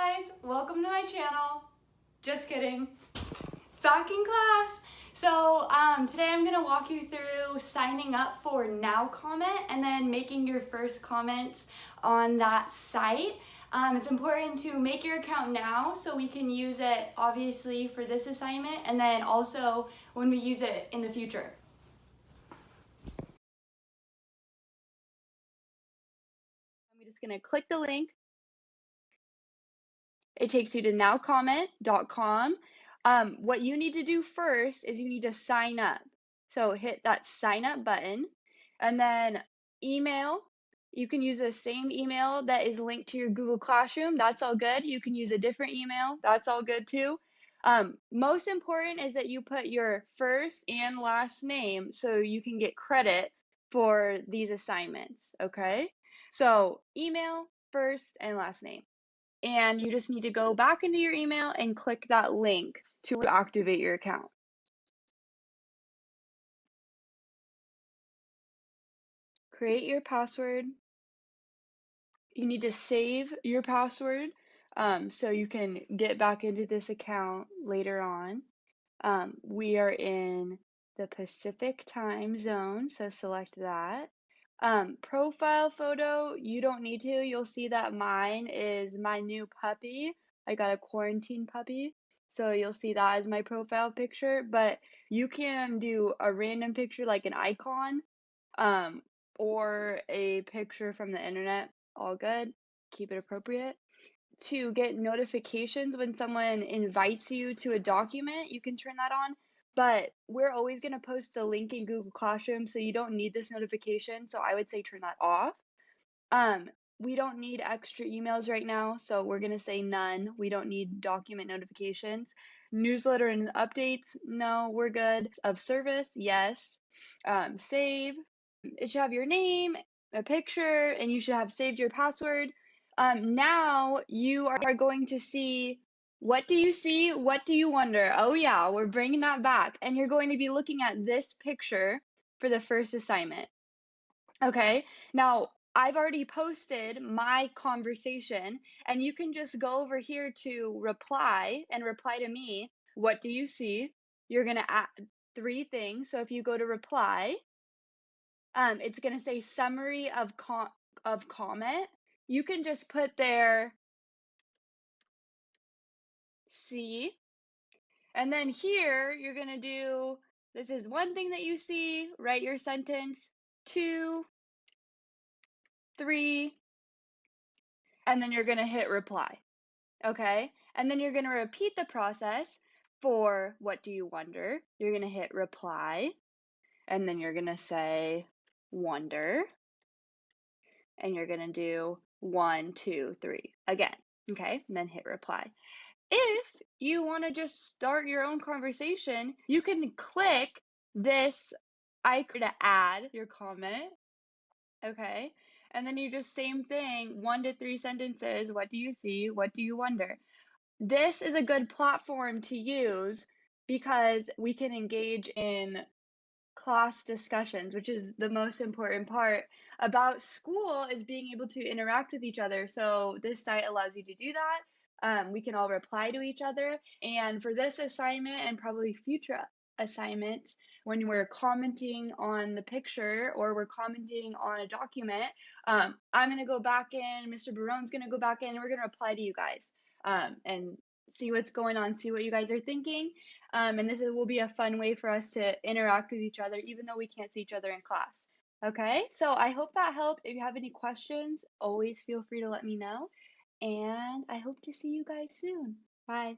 guys, welcome to my channel. Just kidding. Back in class. So today I'm gonna walk you through signing up for NowComment and then making your first comments on that site. It's important to make your account now so we can use it obviously for this assignment and then also when we use it in the future. I'm just gonna click the link. It takes you to nowcomment.com. What you need to do first is you need to sign up. So hit that sign up button and then email. You can use the same email that is linked to your Google Classroom. That's all good. You can use a different email. That's all good too. Most important is that you put your first and last name so you can get credit for these assignments, okay? So email, first and last name. And you just need to go back into your email and click that link to activate your account. Create your password. You need to save your password so you can get back into this account later on. We are in the Pacific time zone, so select that. Profile photo, you don't need to. You'll see that mine is my new puppy. I got a quarantine puppy, so you'll see that as my profile picture, but you can do a random picture like an icon, or a picture from the internet. All good. Keep it appropriate. To get notifications when someone invites you to a document, you can turn that on. But we're always going to post the link in Google Classroom, so you don't need this notification. So I would say turn that off. We don't need extra emails right now, so we're going to say none. We don't need document notifications. Newsletter and updates, no, we're good. Of service, yes. Save. It should have your name, a picture, and you should have saved your password. Now you are going to see, what do you see? What do you wonder? Oh yeah, we're bringing that back. And you're going to be looking at this picture for the first assignment. Okay, now I've already posted my conversation, and you can just go over here to reply and reply to me. What do you see? You're going to add 3 things. So if you go to reply, it's going to say summary of comment. You can just put there see, and then here you're going to do, this is 1 thing that you see, write your sentence, 2, 3, and then you're going to hit reply. Okay, and then you're going to repeat the process for what do you wonder. You're going to hit reply, and then you're going to say wonder, and you're going to do 1, 2, 3 again. Okay, and then hit reply. If you want to just start your own conversation, you can click this icon to add your comment. Okay, and then you just same thing, 1 to 3 sentences. What do you see? What do you wonder? This is a good platform to use because we can engage in class discussions, which is the most important part about school, is being able to interact with each other. So this site allows you to do that. We can all reply to each other. And for this assignment and probably future assignments, when we're commenting on the picture or we're commenting on a document, I'm going to go back in, Mr. Barone's going to go back in, and we're going to reply to you guys and see what's going on, see what you guys are thinking. And this will be a fun way for us to interact with each other, even though we can't see each other in class. Okay, so I hope that helped. If you have any questions, always feel free to let me know. And I hope to see you guys soon. Bye.